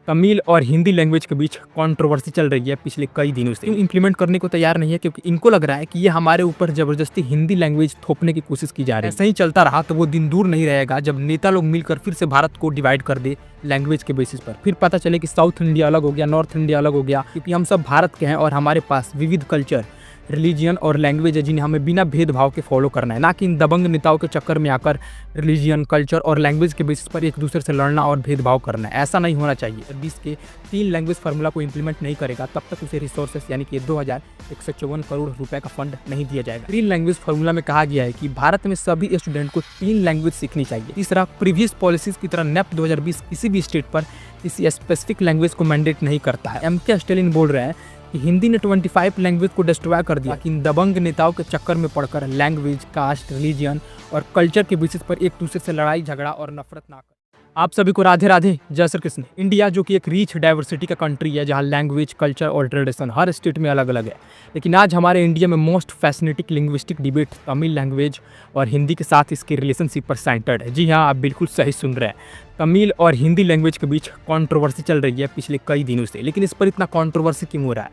तमिल और हिंदी लैंग्वेज के बीच कंट्रोवर्सी चल रही है पिछले कई दिनों से। इम्प्लीमेंट करने को तैयार नहीं है क्योंकि इनको लग रहा है कि ये हमारे ऊपर जबरदस्ती हिंदी लैंग्वेज थोपने की कोशिश की जा रही है। ऐसा ही चलता रहा तो वो दिन दूर नहीं रहेगा जब नेता लोग मिलकर फिर से भारत को डिवाइड कर दे लैंग्वेज के बेसिस पर। फिर पता चले कि साउथ इंडिया अलग हो गया, नॉर्थ इंडिया अलग हो गया, क्योंकि हम सब भारत के हैं और हमारे पास विविध कल्चर, रिलीजियन और लैंग्वेज है जिन्हें हमें बिना भेदभाव के फॉलो करना है, ना कि इन दबंग नेताओं के चक्कर में आकर रिलीजियन, कल्चर और लैंग्वेज के बेसिस पर एक दूसरे से लड़ना और भेदभाव करना है। ऐसा नहीं होना चाहिए। 20 के 3 लैंग्वेज फार्मूला को इंप्लीमेंट नहीं करेगा तब तक उसे रिसोर्सेस यानी कि 2154 करोड़ रुपए का फंड नहीं दिया जाएगा। 3 लैंग्वेज फार्मूला में कहा गया है कि भारत में सभी स्टूडेंट को 3 लैंग्वेज सीखनी चाहिए। तीसरा, प्रीवियस पॉलिसीज की तरह नेप 2020 किसी भी स्टेट पर किसी स्पेसिफिक लैंग्वेज को मैंडेट नहीं करता है। एम.के. स्टालिन बोल रहे हैं कि हिंदी ने 25 लैंग्वेज को डिस्ट्रॉय कर दिया कि इन दबंग नेताओं के चक्कर में पड़कर लैंग्वेज, कास्ट, रिलीजियन और कल्चर के बेसिस पर एक दूसरे से लड़ाई झगड़ा और नफरत ना कर। आप सभी को राधे राधे, जय श्री कृष्ण। इंडिया जो कि एक रिच डाइवर्सिटी का कंट्री है जहां लैंग्वेज, कल्चर और ट्रेडिशन हर स्टेट में अलग अलग है, लेकिन आज हमारे इंडिया में most fascinating linguistic debate Tamil language और हिंदी के साथ इसके रिलेशनशिप पर सेंटर्ड है। जी हाँ, आप बिल्कुल सही सुन रहे हैं। तमिल और हिंदी लैंग्वेज के बीच कंट्रोवर्सी चल रही है पिछले कई दिनों से, लेकिन इस पर इतना कंट्रोवर्सी क्यों हो रहा है,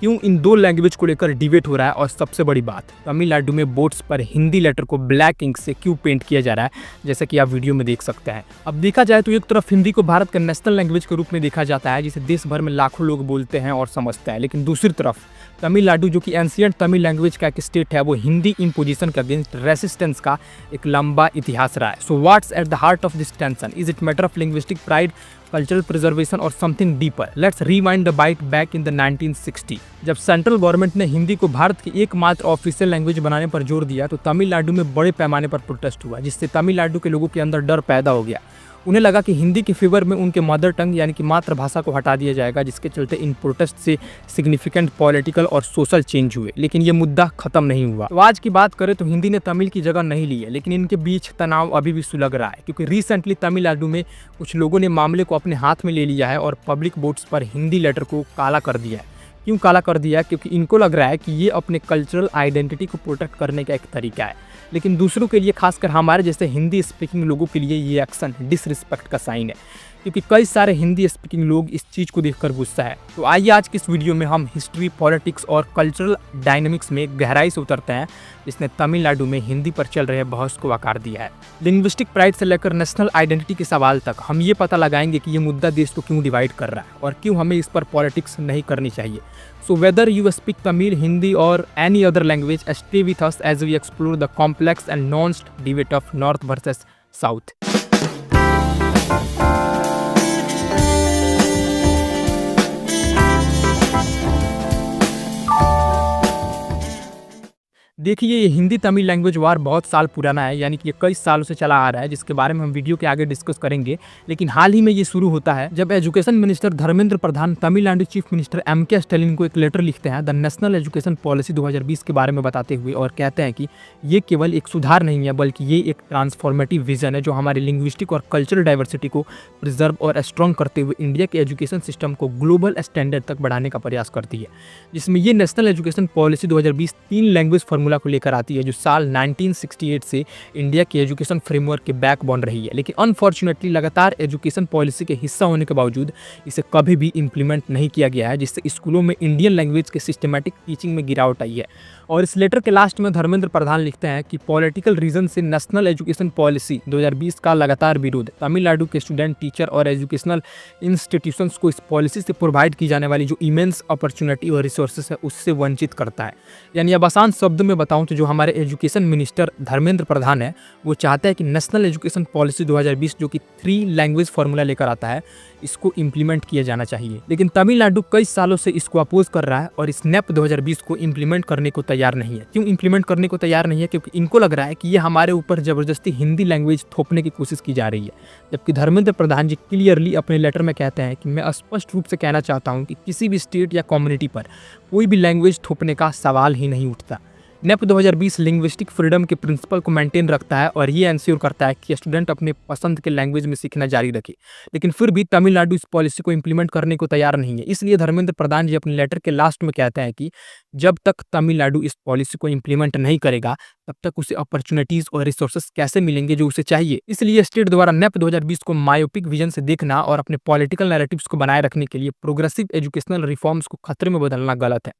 क्यों इन 2 लैंग्वेज को लेकर डिबेट हो रहा है, और सबसे बड़ी बात, तमिलनाडु में बोर्ड्स पर हिंदी लेटर को ब्लैक इंक से क्यों पेंट किया जा रहा है, जैसा कि आप वीडियो में देख सकते हैं। अब देखा जाए तो एक तरफ हिंदी को भारत का नेशनल लैंग्वेज के रूप में देखा जाता है जिसे देश भर में लाखों लोग बोलते हैं और समझते हैं, लेकिन दूसरी तरफ तमिलनाडु जो कि एंशिएंट तमिल लैंग्वेज का एक स्टेट है, वो हिंदी इम्पोजिशन के अगेंस्ट रेसिस्टेंस का एक लंबा इतिहास रहा है। So what's at the heart of this tension? Is it matter of linguistic pride, cultural preservation और something deeper? Let's rewind the bite back in the 1960 जब सेंट्रल गवर्नमेंट ने हिंदी को भारत की एकमात्र ऑफिशियल लैंग्वेज बनाने पर जोर दिया तो तमिलनाडु में बड़े पैमाने पर प्रोटेस्ट हुआ, जिससे तमिलनाडु के लोगों के अंदर डर पैदा हो गया। उन्हें लगा कि हिंदी के फेवर में उनके मदर टंग यानी कि मातृभाषा को हटा दिया जाएगा, जिसके चलते इन प्रोटेस्ट से सिग्निफिकेंट पॉलिटिकल और सोशल चेंज हुए, लेकिन ये मुद्दा खत्म नहीं हुआ। तो आज की बात करें तो हिंदी ने तमिल की जगह नहीं ली है, लेकिन इनके बीच तनाव अभी भी सुलग रहा है, क्योंकि रिसेंटली तमिलनाडु में कुछ लोगों ने मामले को अपने हाथ में ले लिया है और पब्लिक बोर्ड्स पर हिंदी लेटर को काला कर दिया है। क्यों काला कर दिया? क्योंकि इनको लग रहा है कि ये अपने कल्चरल आइडेंटिटी को प्रोटेक्ट करने का एक तरीका है, लेकिन दूसरों के लिए, खासकर हमारे जैसे हिंदी स्पीकिंग लोगों के लिए ये एक्शन डिसरिस्पेक्ट का साइन है, क्योंकि कई सारे हिंदी स्पीकिंग लोग इस चीज़ को देखकर गुस्सा है। तो आइए आज की इस वीडियो में हम हिस्ट्री, पॉलिटिक्स और कल्चरल डायनामिक्स में गहराई से उतरते हैं, जिसने तमिलनाडु में हिंदी पर चल रहे बहस को आकार दिया है। लिंग्विस्टिक प्राइड से लेकर नेशनल आइडेंटिटी के सवाल तक हम ये पता लगाएंगे कि ये मुद्दा देश को क्यों डिवाइड कर रहा है और क्यों हमें इस पर पॉलिटिक्स नहीं करनी चाहिए। So whether you speak Tamil, Hindi or any other language, stay with us as we explore the complex and nuanced debate of North versus South. देखिए, ये हिंदी तमिल लैंग्वेज वार बहुत साल पुराना है, यानी कि ये कई सालों से चला आ रहा है, जिसके बारे में हम वीडियो के आगे डिस्कस करेंगे। लेकिन हाल ही में ये शुरू होता है जब education minister Dharmendra Pradhan Tamil Nadu chief minister M K. Stalin को एक लेटर लिखते हैं द नेशनल एजुकेशन पॉलिसी 2020 के बारे में बताते हुए, और कहते हैं कि ये केवल एक सुधार नहीं है बल्कि ये एक ट्रांसफॉर्मेटिव विजन है जो हमारी लिंग्विस्टिक और कल्चरल डाइवर्सिटी को प्रिजर्व और स्ट्रॉन्ग करते हुए इंडिया के एजुकेशन सिस्टम को ग्लोबल स्टैंडर्ड तक बढ़ाने का प्रयास करती है। जिसमें ये national education policy 2020 3 language formula को लेकर आती है, जो साल 1968 से इंडिया के एजुकेशन फ्रेमवर्क के बैकबोन रही है। लेकिन अनफॉर्चुनेटली लगातार एजुकेशन पॉलिसी के हिस्सा होने के बावजूद इसे कभी भी इंप्लीमेंट नहीं किया गया है, जिससे स्कूलों में इंडियन लैंग्वेज के सिस्टमेटिक टीचिंग में गिरावट आई है। और इस लेटर के लास्ट में धर्मेंद्र प्रधान लिखते हैं कि पॉलिटिकल रीजन से नेशनल एजुकेशन पॉलिसी 2020 का लगातार विरोध तमिलनाडु के स्टूडेंट, टीचर और एजुकेशनल इंस्टीट्यूशंस को इस पॉलिसी से प्रोवाइड की जाने वाली जो इमेंस अपॉर्चुनिटी और रिसोर्सेस है उससे वंचित करता है। यानी अब आसान शब्द में बताऊं तो जो हमारे एजुकेशन मिनिस्टर धर्मेंद्र प्रधान है वो चाहता है कि नेशनल एजुकेशन पॉलिसी 2020 जो कि 3 लैंग्वेज फार्मूला लेकर आता है इसको इम्प्लीमेंट किया जाना चाहिए। लेकिन तमिलनाडु कई सालों से इसको अपोज कर रहा है और इस नेप 2020 को इम्प्लीमेंट करने को तैयार नहीं है। क्यों इम्प्लीमेंट करने को तैयार नहीं है? क्योंकि इनको लग रहा है कि ये हमारे ऊपर जबरदस्ती हिंदी लैंग्वेज थोपने की कोशिश की जा रही है, जबकि धर्मेंद्र प्रधान जी क्लियरली अपने लेटर में कहते हैं कि मैं स्पष्ट रूप से कहना चाहता हूँ कि किसी भी स्टेट या कम्युनिटी पर कोई भी लैंग्वेज थोपने का सवाल ही नहीं उठता। नेप 2020 लिंग्विस्टिक फ्रीडम के प्रिंसिपल को मेंटेन रखता है और ये इंश्योर करता है कि स्टूडेंट अपने पसंद के लैंग्वेज में सीखना जारी रखे। लेकिन फिर भी तमिलनाडु इस पॉलिसी को इंप्लीमेंट करने को तैयार नहीं है। इसलिए धर्मेंद्र प्रधान जी अपने लेटर के लास्ट में कहते हैं कि जब तक तमिलनाडु इस पॉलिसी को इंप्लीमेंट नहीं करेगा तब तक उसे अपॉर्चुनिटीज और रिसोर्सेस कैसे मिलेंगे जो उसे चाहिए। इसलिए स्टेट द्वारा नेप 2020 को मायोपिक विजन से देखना और अपने पॉलिटिकल नैरेटिव्स को बनाए रखने के लिए प्रोग्रेसिव एजुकेशनल रिफॉर्म्स को खतरे में बदलना गलत है।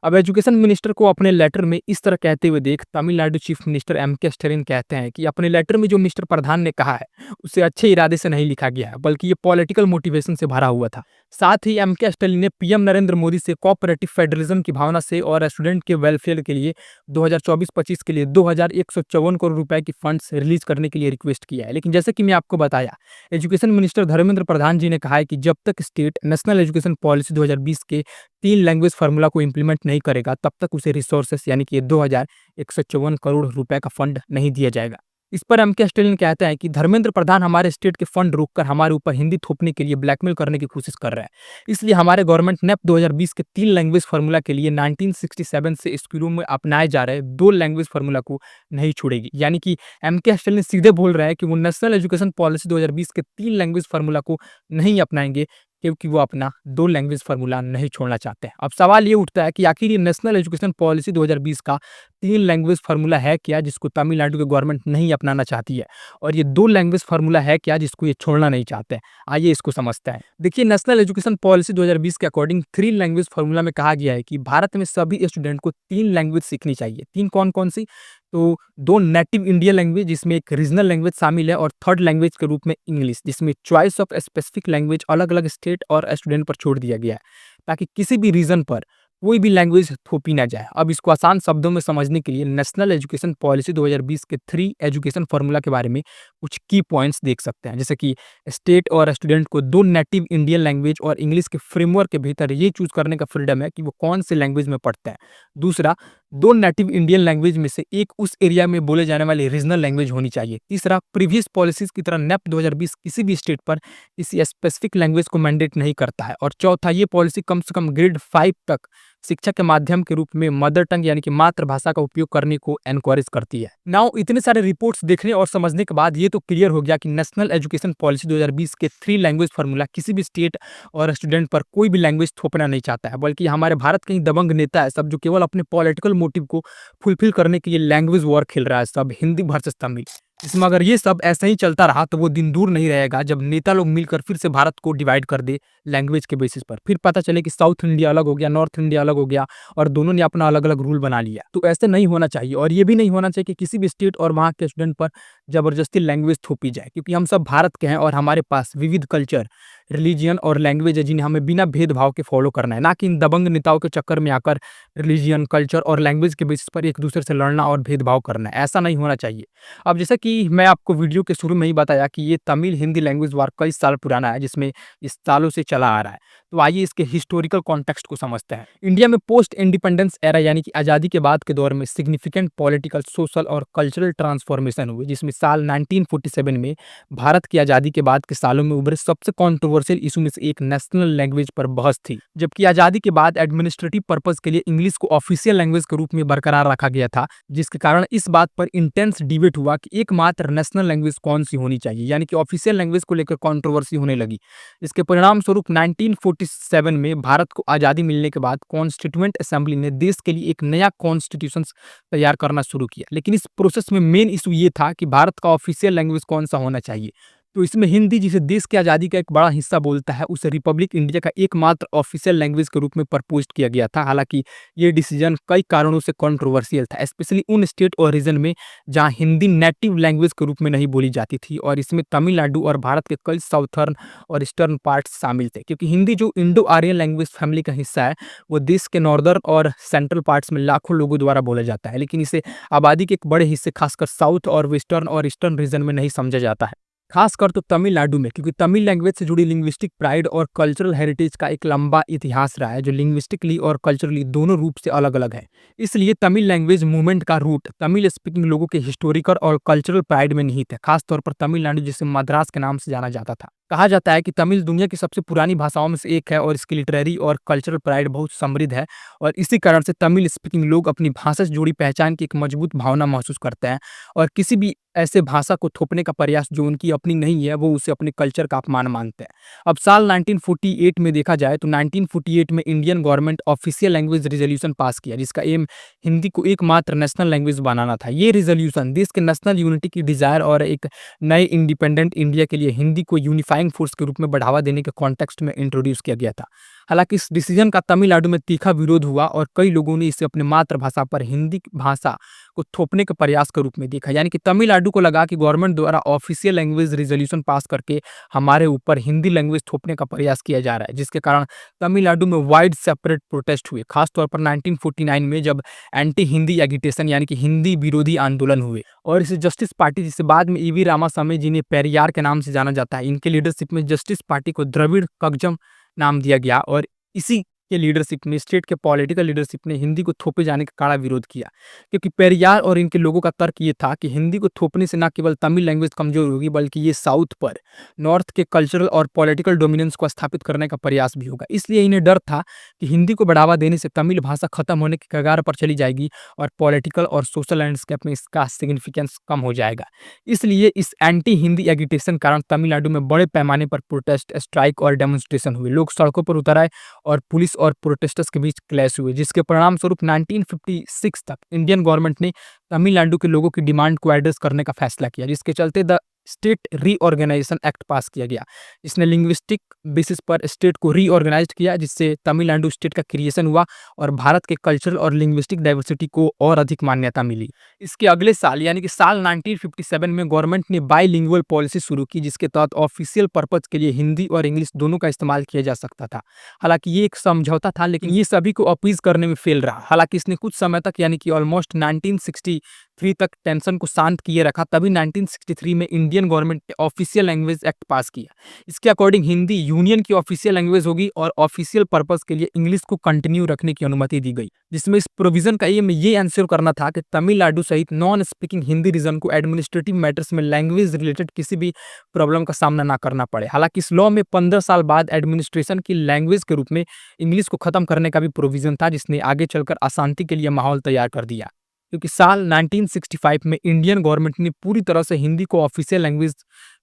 अब एजुकेशन मिनिस्टर को अपने लेटर में इस तरह कहते हुए देख Tamil Nadu chief minister M K. Stalin कहते हैं कि अपने लेटर में जो मिस्टर प्रधान ने कहा है उसे अच्छे इरादे से नहीं लिखा गया है, बल्कि ये पॉलिटिकल मोटिवेशन से भरा हुआ था। साथ ही एम.के. स्टालिन ने पीएम नरेंद्र मोदी से कोऑपरेटिव फेडरलिज्म की भावना से और स्टूडेंट के वेलफेयर के लिए 2024-25 के लिए 2154 करोड़ रुपए की फंड्स रिलीज करने के लिए रिक्वेस्ट किया है। लेकिन जैसे कि मैं आपको बताया, एजुकेशन मिनिस्टर धर्मेंद्र प्रधान जी ने कहा है कि जब तक स्टेट नेशनल एजुकेशन पॉलिसी 2020 के 3 लैंग्वेज फार्मूला को इंप्लीमेंट नहीं करेगा, तब तक उसे रिसोर्सेस यानी कि 2154 करोड़ रुपए का फंड नहीं दिया जाएगा। इस पर एम.के. स्टालिन कहता है कि धर्मेंद्र प्रधान हमारे स्टेट के फंड रोककर हमारे ऊपर हिंदी थोपने के लिए ब्लैकमेल करने की कोशिश कर रहा है। इसलिए हमारे गवर्नमेंट नेप 2020 के 3 लैंग्वेज फार्मूला के लिए 1967 से स्कूलों में अपनाए जा रहे 2 लैंग्वेज फार्मूला को नहीं छोड़ेगी। यानी कि एम.के. स्टालिन सीधे बोल रहा है कि वो नेशनल एजुकेशन पॉलिसी 2020 के 3 लैंग्वेज फार्मूला को नहीं अपनाएंगे, क्योंकि वो अपना 2 लैंग्वेज फार्मूला नहीं छोड़ना चाहते हैं। अब सवाल ये उठता है कि आखिर ये नेशनल एजुकेशन पॉलिसी 2020 का 3 लैंग्वेज फार्मूला है क्या जिसको तमिलनाडु की गवर्नमेंट नहीं अपनाना चाहती है, और ये 2 लैंग्वेज फार्मूला है क्या जिसको ये छोड़ना नहीं चाहते हैं। आइए इसको समझते हैं। देखिए, नेशनल एजुकेशन पॉलिसी 2020 के अकॉर्डिंग 3 लैंग्वेज फार्मूला में कहा गया है कि भारत में सभी स्टूडेंट को 3 लैंग्वेज सीखनी चाहिए। 3 कौन कौन सी? तो 2 नेटिव इंडियन लैंग्वेज जिसमें एक रीजनल लैंग्वेज शामिल है, और थर्ड लैंग्वेज के रूप में इंग्लिश, जिसमें चॉइस ऑफ स्पेसिफिक लैंग्वेज अलग अलग स्टेट और स्टूडेंट पर छोड़ दिया गया है, ताकि किसी भी रीजन पर कोई भी लैंग्वेज थोपी ना जाए। अब इसको आसान शब्दों में समझने के लिए नेशनल एजुकेशन पॉलिसी 2020 के 3 एजुकेशन फार्मूला के बारे में कुछ की पॉइंट्स देख सकते हैं। जैसे कि स्टेट और स्टूडेंट को 2 नेटिव इंडियन लैंग्वेज और इंग्लिश के फ्रेमवर्क के भीतर ये चूज करने का फ्रीडम है कि वो कौन से लैंग्वेज में पढ़ते हैं। दूसरा, 2 नेटिव इंडियन लैंग्वेज में से एक उस एरिया में बोले जाने वाली रीजनल लैंग्वेज होनी चाहिए। तीसरा, प्रीवियस पॉलिसीज की तरह नेप 2020 किसी भी स्टेट पर किसी स्पेसिफिक लैंग्वेज को मैंडेट नहीं करता है। और चौथा, ये पॉलिसी कम से कम ग्रेड 5 तक शिक्षा के माध्यम के रूप में मदर टंग यानी कि मातृभाषा का उपयोग करने को एनकरेज करती है। नाउ इतने सारे रिपोर्ट्स देखने और समझने के बाद ये तो क्लियर हो गया कि नेशनल एजुकेशन पॉलिसी 2020 के 3 लैंग्वेज फार्मूला किसी भी स्टेट और स्टूडेंट पर कोई भी लैंग्वेज थोपना नहीं चाहता है, बल्कि हमारे भारत के ही दबंग नेता है सब जो केवल अपने पॉलिटिकल मोटिव को फुलफिल करने के लिए लैंग्वेज वॉर खेल रहा है, सब हिंदी वर्सेस तमिल। इसमें अगर ये सब ऐसा ही चलता रहा तो वो दिन दूर नहीं रहेगा जब नेता लोग मिलकर फिर से भारत को डिवाइड कर दे लैंग्वेज के बेसिस पर। फिर पता चले कि साउथ इंडिया अलग हो गया, नॉर्थ इंडिया अलग हो गया और दोनों ने अपना अलग अलग रूल बना लिया। तो ऐसे नहीं होना चाहिए, और ये भी नहीं होना चाहिए कि किसी भी स्टेट और वहाँ के स्टूडेंट पर जबरदस्ती लैंग्वेज थोपी जाए, क्योंकि हम सब भारत के हैं और हमारे पास विविध कल्चर, रिलीजियन और लैंग्वेज है जिन्हें हमें बिना भेदभाव के फॉलो करना है, ना कि इन दबंग नेताओं के चक्कर में आकर रिलीजियन, कल्चर और लैंग्वेज के बेसिस पर एक दूसरे से लड़ना और भेदभाव करना है। ऐसा नहीं होना चाहिए। अब जैसा कि मैं आपको वीडियो के शुरू में ही बताया कि ये तमिल हिंदी लैंग्वेज वार कई साल पुराना है, जिसमें इस सालों से चला आ रहा है। तो आइए इसके हिस्टोरिकल कॉन्टेक्स्ट को समझते हैं। इंडिया में पोस्ट इंडिपेंडेंस एरा यानी कि आज़ादी के बाद के दौर में सिग्निफिकेंट पॉलिटिकल, सोशल और कल्चरल ट्रांसफॉर्मेशन हुए, जिसमें साल 1947 में भारत की आज़ादी के बाद के सालों में उभरे सबसे कॉन्ट्रोवर्शियल इशू में से एक नेशनल लैंग्वेज पर बहस थी। जबकि आज़ादी के बाद एडमिनिस्ट्रेटिव पर्पज के लिए इंग्लिश को ऑफिशियल लैंग्वेज के रूप में बरकरार रखा गया था, जिसके कारण इस बात पर इंटेंस डिबेट हुआ कि एकमात्र नेशनल लैंग्वेज कौन सी होनी चाहिए, यानी कि ऑफिशियल लैंग्वेज को लेकर कंट्रोवर्सी होने लगी। इसके परिणाम स्वरूप 1947 में भारत को आज़ादी मिलने के बाद कॉन्स्टिट्यूएंट असेंबली ने देश के लिए एक नया कॉन्स्टिट्यूशन तैयार करना शुरू किया। लेकिन इस प्रोसेस में मेन इशू ये था कि भारत का ऑफिशियल लैंग्वेज कौन सा होना चाहिए। तो इसमें हिंदी, जिसे देश की आज़ादी का एक बड़ा हिस्सा बोलता है, उसे रिपब्लिक इंडिया का एकमात्र ऑफिशियल लैंग्वेज के रूप में प्रपोज किया गया था। हालांकि ये डिसीजन कई कारणों से कंट्रोवर्शियल था, स्पेशली उन स्टेट और रीजन में जहां हिंदी नेटिव लैंग्वेज के रूप में नहीं बोली जाती थी, और इसमें तमिलनाडु और भारत के कई साउथर्न और ईस्टर्न पार्ट्स शामिल थे। क्योंकि हिंदी जो इंडो आर्यन लैंग्वेज फैमिली का हिस्सा है, वो देश के नॉर्दर्न और सेंट्रल पार्ट्स में लाखों लोगों द्वारा बोला जाता है, लेकिन इसे आबादी के एक बड़े हिस्से खासकर साउथ और वेस्टर्न और ईस्टर्न रीजन में नहीं समझा जाता है, खासकर तो तमिलनाडु में, क्योंकि तमिल लैंग्वेज से जुड़ी लिंग्विस्टिक प्राइड और कल्चरल हेरिटेज का एक लंबा इतिहास रहा है, जो लिंग्विस्टिकली और कल्चरली दोनों रूप से अलग अलग है। इसलिए तमिल लैंग्वेज मूवमेंट का रूट तमिल स्पीकिंग लोगों के हिस्टोरिकल और कल्चरल प्राइड में नहीं थे, खासतौर पर तमिलनाडु जिसे मद्रास के नाम से जाना जाता था। कहा जाता है कि तमिल दुनिया की सबसे पुरानी भाषाओं में से एक है और इसकी लिटरेरी और कल्चरल प्राइड बहुत समृद्ध है और इसी कारण से तमिल स्पीकिंग लोग अपनी भाषा से जुड़ी पहचान की एक मजबूत भावना महसूस करते हैं और किसी भी ऐसे भाषा को थोपने का प्रयास जो उनकी अपनी नहीं है, वो उसे अपने कल्चर का अपमान मानते हैं। अब साल 1948 में देखा जाए तो 1948 में Indian government official language resolution pass किया, जिसका एम हिंदी को एकमात्र नेशनल लैंग्वेज बनाना था। ये रिजोल्यूशन देश के नेशनल यूनिटी की डिजायर और एक नए इंडिपेंडेंट इंडिया के लिए हिंदी को यूनिफाइंग फोर्स के रूप में बढ़ावा देने के कॉन्टेक्स्ट में इंट्रोड्यूस किया गया था। हालांकि इस डिसीजन का तमिलनाडु में तीखा विरोध हुआ और कई लोगों ने इसे अपने मातृभाषा पर हिंदी भाषा को थोपने के प्रयास के रूप में देखा। यानी कि तमिलनाडु को लगा कि गवर्नमेंट द्वारा ऑफिशियल लैंग्वेज रिजोल्यूशन पास करके हमारे ऊपर हिंदी लैंग्वेज थोपने का प्रयास किया जा रहा है, जिसके कारण तमिलनाडु में वाइड सेपरेट प्रोटेस्ट हुए, खासतौर पर 1949 में जब एंटी हिंदी एगिटेशन यानी कि हिंदी विरोधी आंदोलन हुए। और इसे जस्टिस पार्टी, जिसे बाद में ईवी रामासामी, जिन्हें पेरियार के नाम से जाना जाता है, इनके लीडरशिप में जस्टिस पार्टी को द्रविड़ कगजम नाम दिया गया और इसी के लीडरशिप में स्टेट के पॉलिटिकल लीडरशिप ने हिंदी को थोपे जाने का कड़ा विरोध किया, क्योंकि पेरियार और इनके लोगों का तर्क ये था कि हिंदी को थोपने से न केवल तमिल लैंग्वेज कमजोर होगी, बल्कि ये साउथ पर नॉर्थ के कल्चरल और पॉलिटिकल डोमिनेंस को स्थापित करने का प्रयास भी होगा। इसलिए इन्हें डर था कि हिंदी को बढ़ावा देने से तमिल भाषा खत्म होने की कगार पर चली जाएगी और पॉलिटिकल और सोशल लैंडस्केप में इसका सिग्निफिकेंस कम हो जाएगा। इसलिए इस एंटी हिंदी एगिटेशन कारण तमिलनाडु में बड़े पैमाने पर प्रोटेस्ट, स्ट्राइक और डेमोन्स्ट्रेशन हुए। लोग सड़कों पर उतर आए और पुलिस और प्रोटेस्टर्स के बीच क्लैश हुए, जिसके परिणाम स्वरूप 1956 तक इंडियन गवर्नमेंट ने तमिलनाडु के लोगों की डिमांड को एड्रेस करने का फैसला किया, जिसके चलते the state reorganisation act pass किया गया। इसने लिंग्विस्टिक बेसिस पर स्टेट को रीऑर्गेनाइज किया, जिससे तमिलनाडु स्टेट का क्रिएशन हुआ और भारत के कल्चरल और लिंग्विस्टिक डाइवर्सिटी को और अधिक मान्यता मिली। इसके अगले साल यानी कि साल 1957 में गवर्नमेंट ने बाइलिंगुअल पॉलिसी शुरू की, जिसके तहत ऑफिशियल पर्पज के लिए हिंदी और इंग्लिश दोनों का इस्तेमाल किया जा सकता था। हालांकि ये एक समझौता था, लेकिन ये सभी को अपीज करने में फेल रहा। हालांकि इसने कुछ समय तक यानी कि ऑलमोस्ट 1963 तक टेंशन को शांत किए रखा। तभी 1963 में इंडियन गवर्नमेंट ने ऑफिशियल लैंग्वेज एक्ट पास किया। इसके अकॉर्डिंग हिंदी यूनियन की ऑफिशियल लैंग्वेज होगी और ऑफिशियल पर्पस के लिए इंग्लिश को कंटिन्यू रखने की अनुमति दी गई, जिसमें इस प्रोविजन का एम ये एंश्योर करना था कि तमिलनाडु सहित नॉन स्पीकिंग हिंदी रीजन को एडमिनिस्ट्रेटिव मैटर्स में लैंग्वेज रिलेटेड किसी भी प्रॉब्लम का सामना ना करना पड़े। हालांकि इस लॉ में 15 साल बाद एडमिनिस्ट्रेशन की लैंग्वेज के रूप में इंग्लिश को खत्म करने का भी प्रोविजन था, जिसने आगे चलकर अशांति के लिए माहौल तैयार कर दिया, क्योंकि साल 1965 में इंडियन गवर्नमेंट ने पूरी तरह से हिंदी को ऑफिशियल लैंग्वेज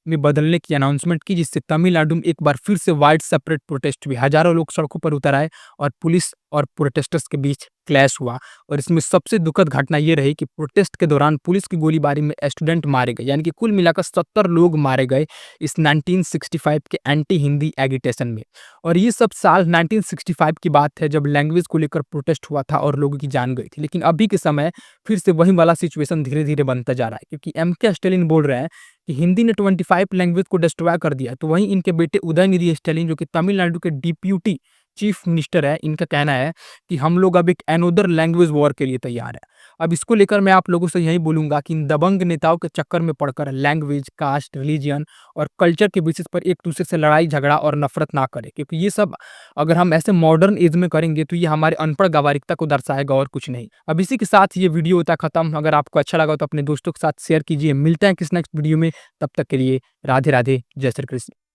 में बदलने की अनाउंसमेंट की, जिससे तमिलनाडु में एक बार फिर से वाइड सेपरेट प्रोटेस्ट हुई। हजारों लोग सड़कों पर उतर आए और पुलिस और प्रोटेस्टर्स के बीच क्लैश हुआ। और इसमें सबसे दुखद घटना ये रही कि प्रोटेस्ट के दौरान पुलिस की गोलीबारी में स्टूडेंट मारे गए, यानी कि कुल मिलाकर 70 लोग मारे गए इस 1965 के एंटी हिंदी एगिटेशन में। और ये सब साल 1965 की बात है, जब लैंग्वेज को लेकर प्रोटेस्ट हुआ था और लोगों की जान गई थी। लेकिन अभी के समय फिर से वही वाला सिचुएशन धीरे धीरे बनता जा रहा है, क्योंकि एम.के. स्टालिन बोल रहे हैं कि हिंदी ने 25 लैंग्वेज को डिस्ट्रॉय कर दिया। तो वहीं इनके बेटे उदयनिधि स्टालिन, जो कि तमिलनाडु के डिप्यूटी चीफ मिनिस्टर है, इनका कहना है कि हम लोग अब एक अनोदर लैंग्वेज वॉर के लिए तैयार है। अब इसको लेकर मैं आप लोगों से यही बोलूंगा कि इन दबंग नेताओं के चक्कर में पड़कर लैंग्वेज, कास्ट, रिलीजियन और कल्चर के बेसिस पर एक दूसरे से लड़ाई झगड़ा और नफरत ना करें, क्योंकि ये सब अगर हम ऐसे मॉडर्न एज में करेंगे तो ये हमारे अनपढ़ गवारिकता को दर्शाएगा और कुछ नहीं। अब इसी के साथ ये वीडियो होता खत्म। अगर आपको अच्छा लगा तो अपने दोस्तों के साथ शेयर कीजिए। मिलते हैं किस नेक्स्ट वीडियो में, तब तक के लिए राधे राधे, जय श्री कृष्ण।